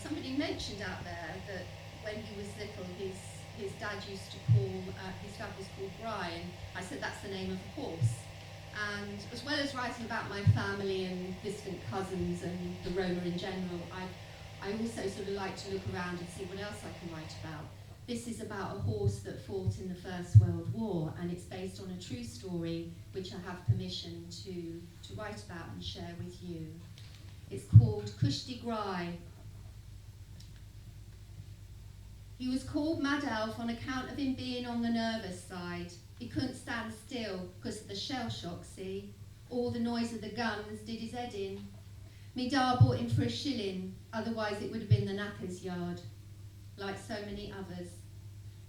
somebody mentioned out there that when he was little, his dad used to call, his dad was called Brian. I said that's the name of a horse. And as well as writing about my family and distant cousins and the Roma in general, I also sort of like to look around and see what else I can write about. This is about a horse that fought in the First World War, and it's based on a true story which I have permission to write about and share with you. It's called Kushti Grai. He was called Mad Elf on account of him being on the nervous side. He couldn't stand still because of the shell shock, see? All the noise of the guns did his head in. Me da bought him for a shilling, otherwise it would have been the knacker's yard, like so many others.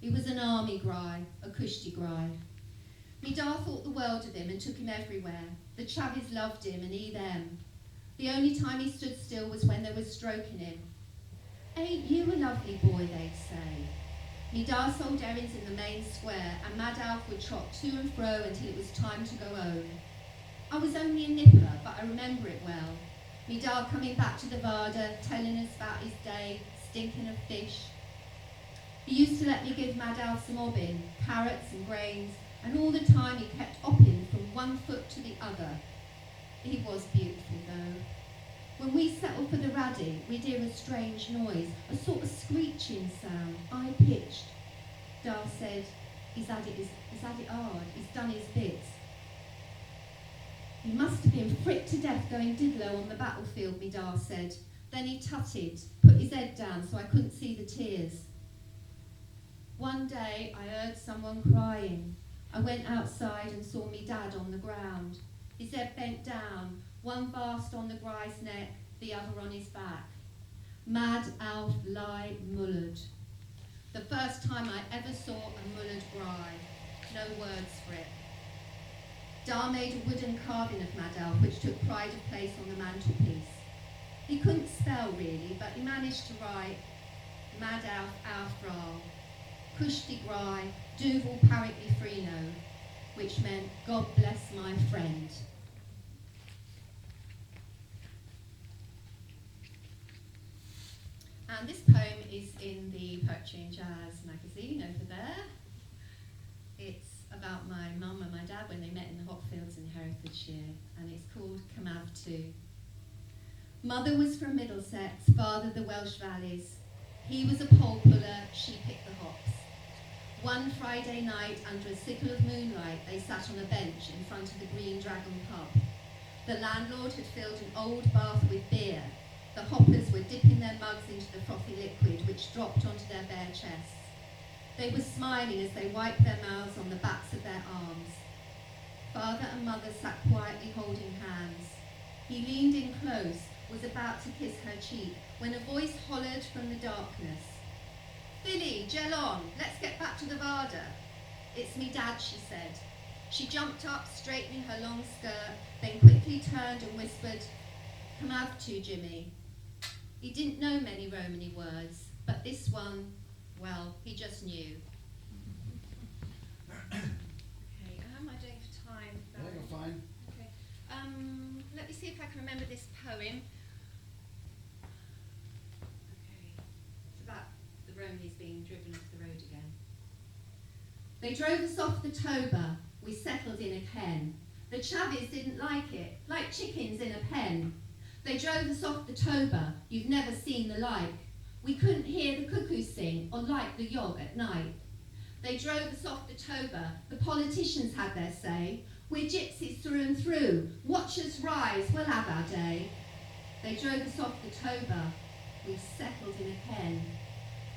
He was an army Grai, a Kushti Grai. Me da thought the world of him and took him everywhere. The Chavis loved him and he them. The only time he stood still was when they were stroking him. Ain't you a lovely boy, they'd say. Me da sold errands in the main square, and Mad Alf would trot to and fro until it was time to go home. I was only a nipper, but I remember it well. Me da coming back to the Varda, telling us about his day, stinking of fish. He used to let me give Mad Alf some obbin, carrots and grains, and all the time he kept hopping from one foot to the other. He was beautiful, though. When we settled for the Raddy, we'd hear a strange noise, a sort of screeching sound, high-pitched. Dal said, he's had it hard, he's done his bits. He must have been fricked to death going diddler on the battlefield, me Dar said. Then he tutted, put his head down so I couldn't see the tears. One day I heard someone crying. I went outside and saw me dad on the ground. His head bent down, one vast on the Grai's neck, the other on his back. Mad Alf lie mullered. The first time I ever saw a mullered Grai. No words for it. Dar made a wooden carving of Mad Alf, which took pride of place on the mantelpiece. He couldn't spell really, but he managed to write Mad Alf Alfral, Kushti Grai, Duval Parrotly Freno, which meant God bless my friend. And this poem is in the Poetry and Jazz magazine over there. It's about my mum and my dad when they met in the Hopfields in Herefordshire, and it's called Camav 2. Mother was from Middlesex, father the Welsh Valleys. He was a pole puller, she picked the hops. One Friday night, under a sickle of moonlight, they sat on a bench in front of the Green Dragon pub. The landlord had filled an old bath with beer. The hoppers were dipping their mugs into the frothy liquid, which dropped onto their bare chests. They were smiling as they wiped their mouths on the backs of their arms. Father and mother sat quietly holding hands. He leaned in close, was about to kiss her cheek, when a voice hollered from the darkness. Billy, gel on, let's get back to the Varda. It's me dad, she said. She jumped up, straightening her long skirt, then quickly turned and whispered, Camav 2, Jimmy. He didn't know many Romany words, but this one, well, he just knew. Okay, how am I doing for time? Yeah, you're fine. Okay. Let me see if I can remember this poem. Okay. It's about the Romany's being driven off the road again. They drove us off the Toba. We settled in a ken. The Chavis didn't like it, like chickens in a pen. They drove us off the Toba. You've never seen the like. We couldn't hear the cuckoo sing or light the yog at night. They drove us off the Toba. The politicians had their say. We're gypsies through and through. Watch us rise, we'll have our day. They drove us off the Toba. We settled in a pen.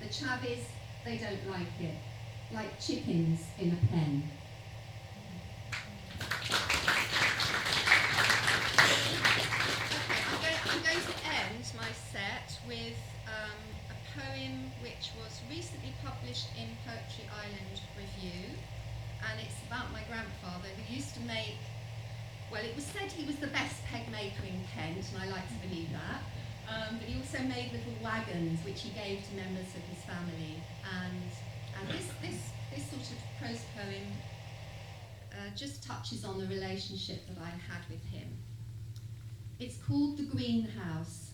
The Chavis, they don't like it. Like chickens in a pen. I'm going to end my set with a poem which was recently published in Poetry Island Review, and it's about my grandfather who used to make, well, it was said he was the best peg maker in Kent, and I like to believe that, but he also made little wagons which he gave to members of his family, and this sort of prose poem just touches on the relationship that I had with him. It's called The Greenhouse.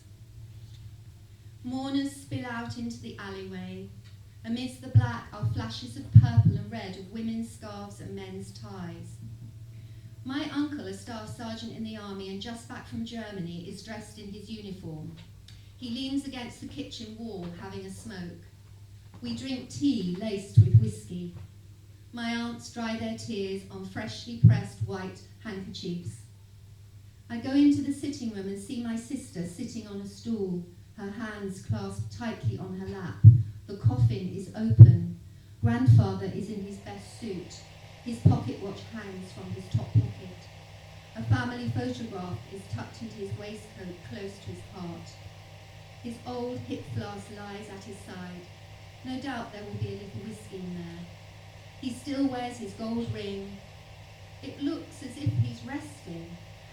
Mourners spill out into the alleyway. Amidst the black are flashes of purple and red of women's scarves and men's ties. My uncle, a staff sergeant in the army and just back from Germany, is dressed in his uniform. He leans against the kitchen wall, having a smoke. We drink tea laced with whiskey. My aunts dry their tears on freshly pressed white handkerchiefs. I go into the sitting room and see my sister sitting on a stool, her hands clasped tightly on her lap. The coffin is open. Grandfather is in his best suit. His pocket watch hangs from his top pocket. A family photograph is tucked into his waistcoat close to his heart. His old hip flask lies at his side. No doubt there will be a little whiskey in there. He still wears his gold ring. It looks as if he's resting,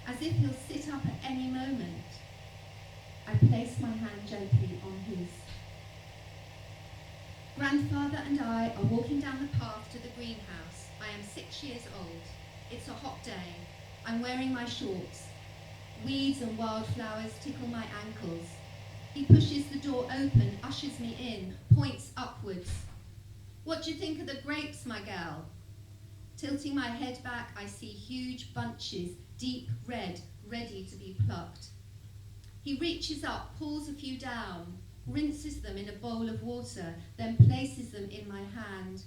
as if he'll sit up at any moment. I place my hand gently on his. Grandfather and I are walking down the path to the greenhouse. I am 6 years old. It's a hot day. I'm wearing my shorts. Weeds and wildflowers tickle my ankles. He pushes the door open, ushers me in, points upwards. What do you think of the grapes, my gal? Tilting my head back, I see huge bunches, deep red, ready to be plucked. He reaches up, pulls a few down, rinses them in a bowl of water, then places them in my hand.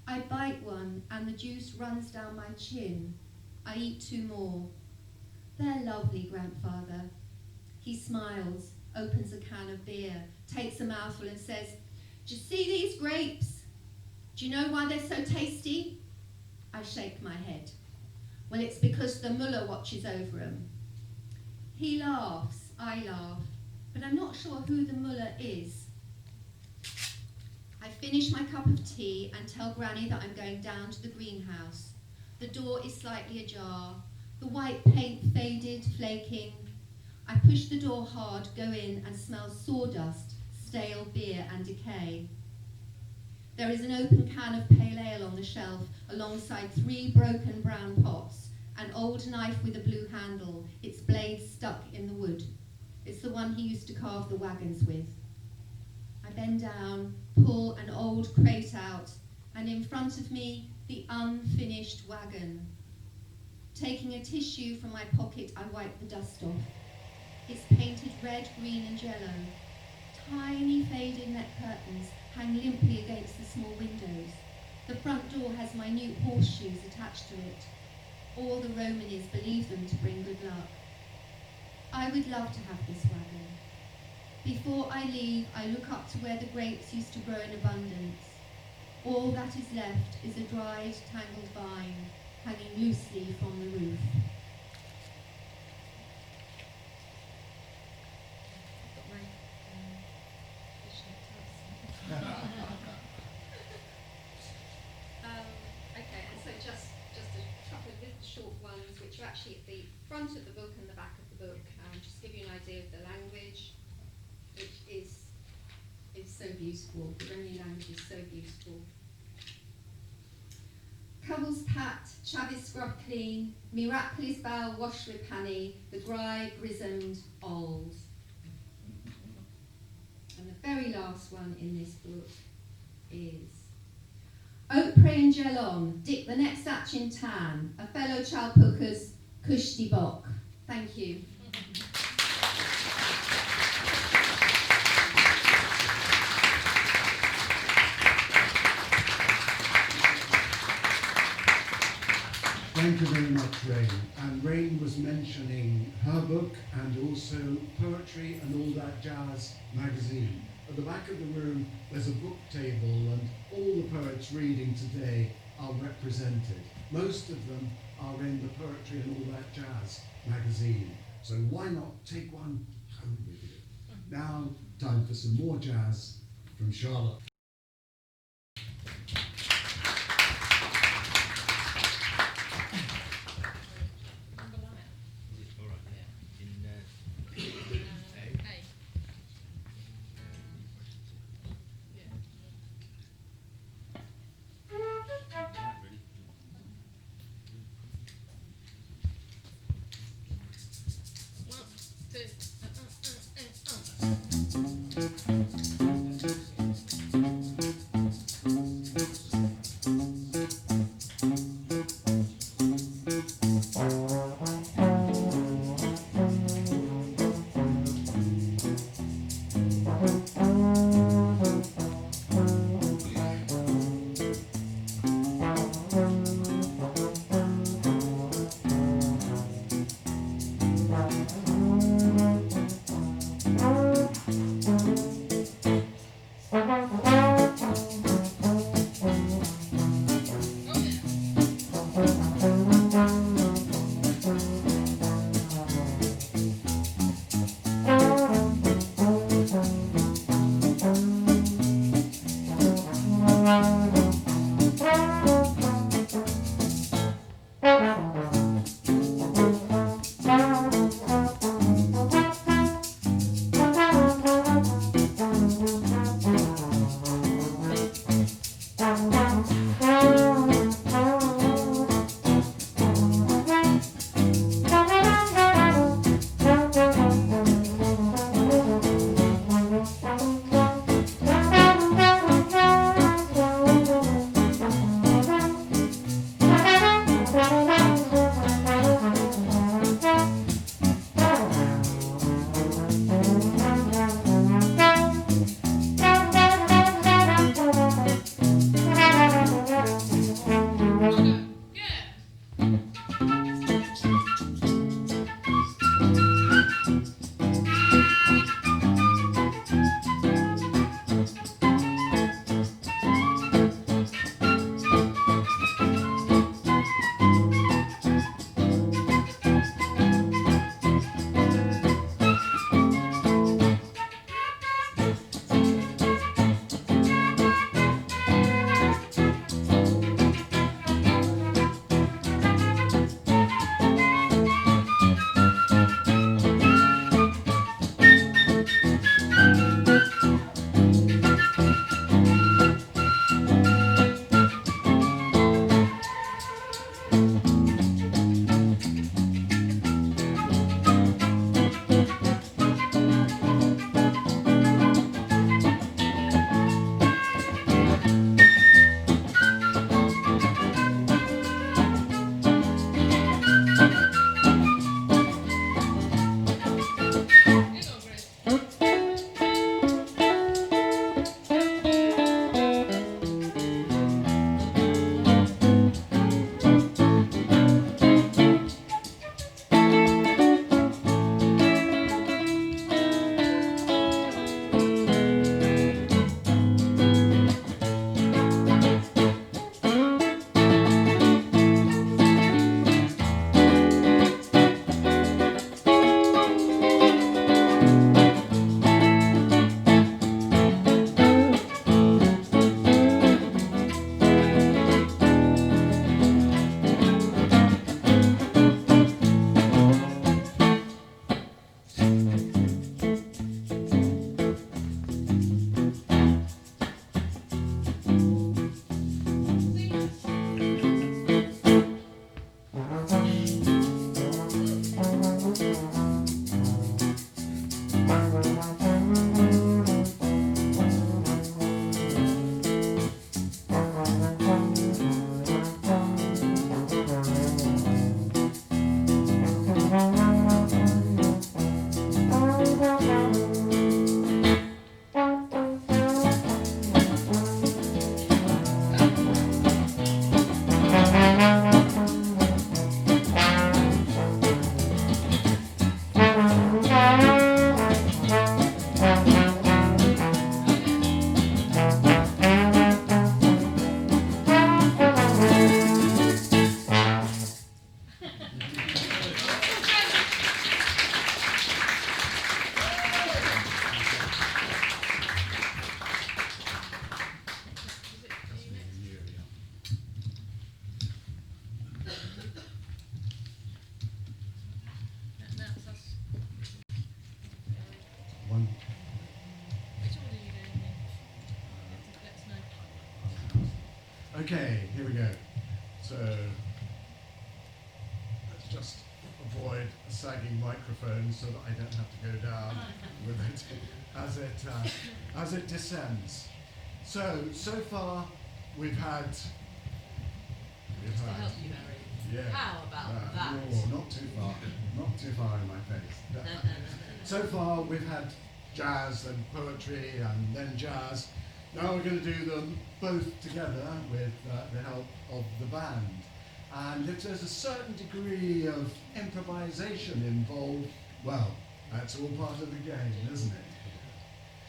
I bite one and the juice runs down my chin. I eat 2 more. They're lovely, Grandfather. He smiles, opens a can of beer, takes a mouthful and says, "Do you see these grapes? Do you know why they're so tasty?" I shake my head. Well, it's because the mullah watches over them. He laughs, I laugh, but I'm not sure who the mullah is. I finish my cup of tea and tell Granny that I'm going down to the greenhouse. The door is slightly ajar, the white paint faded, flaking. I push the door hard, go in and smell sawdust, stale beer and decay. There is an open can of pale ale on the shelf alongside 3 broken brown pots, an old knife with a blue handle, its blade stuck in the wood. It's the one he used to carve the wagons with. I bend down, pull an old crate out, and in front of me, the unfinished wagon. Taking a tissue from my pocket, I wipe the dust off. It's painted red, green and yellow. Tiny faded net curtains hang limply against the small windows. The front door has minute horseshoes attached to it. All the Romanys believe them to bring good luck. I would love to have this wagon. Before I leave, I look up to where the grapes used to grow in abundance. All that is left is a dried, tangled vine hanging loosely from the roof. Okay, and so just a couple of little short ones, which are actually at the front of the book and the back of the book, just to give you an idea of the language, which is so beautiful. The Romany language is so beautiful. Covels pat, chavis scrub clean, miraculous bow wash with panny, the gry, grisened old. And the very last one in this book is Oak pray and gel on, dick the next atch in tan, a fellow chalpukas, kushti bok. Thank you. Thank you very much, Raine. And Raine was mentioning her book and also Poetry and All That Jazz magazine. At the back of the room, there's a book table and all the poets reading today are represented. Most of them are in the Poetry and All That Jazz magazine. So why not take one home with you? Now, time for some more jazz from Charlotte. Okay, here we go. So let's just avoid a sagging microphone so that I don't have to go down with it. as it descends. So far we've had. Just to help you, Barry. Yeah. How about that? Oh, not too far. Not too far in my face. So far we've had jazz and poetry and then jazz. Now we're going to do them both together with the help of the band. And if there's a certain degree of improvisation involved, well, that's all part of the game, isn't it?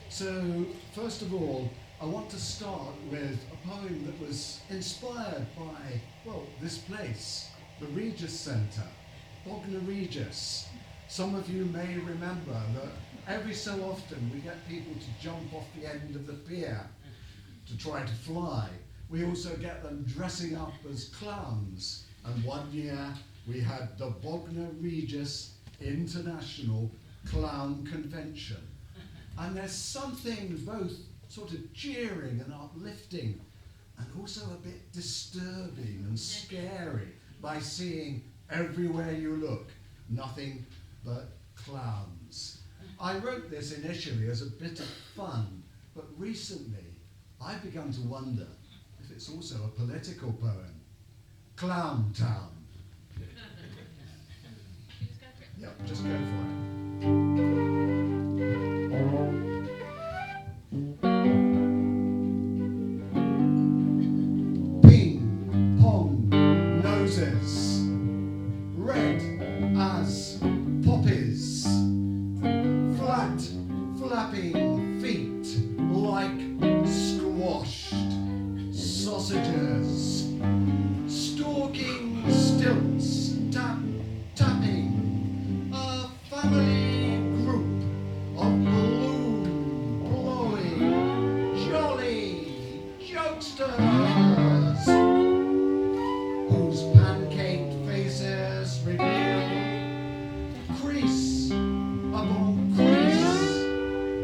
So, first of all, I want to start with a poem that was inspired by, well, this place, the Regis Centre, Bognor Regis. Some of you may remember that every so often we get people to jump off the end of the pier to try to fly. We also get them dressing up as clowns. And one year we had the Bognor Regis International Clown Convention. And there's something both sort of cheering and uplifting and also a bit disturbing and scary by seeing everywhere you look nothing but clowns. I wrote this initially as a bit of fun, but recently I've begun to wonder if it's also a political poem. Clown Town. Yep, just go for it. Ping pong noses, red as poppies, flat flapping feet like squashed sausages, stalking stilts, tapping, a family group of balloon-blowing, jolly jokesters, whose pancaked faces reveal crease upon crease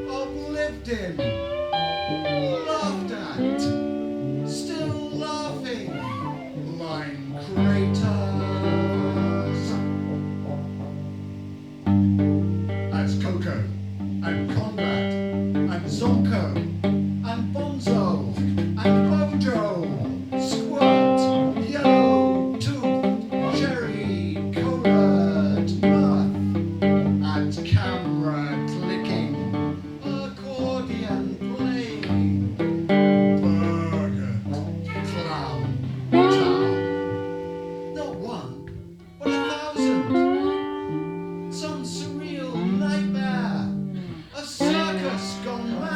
of lived-in, laughed at, still laughing, line craters. As Coco and Conrad and Zonko and Bonzo and Bojo squirt yellow tooth cherry colored mirth and camera clicking, accordion playing, burger clown town. Not one, but 1,000. Some surreal nightmare, a circus gone mad.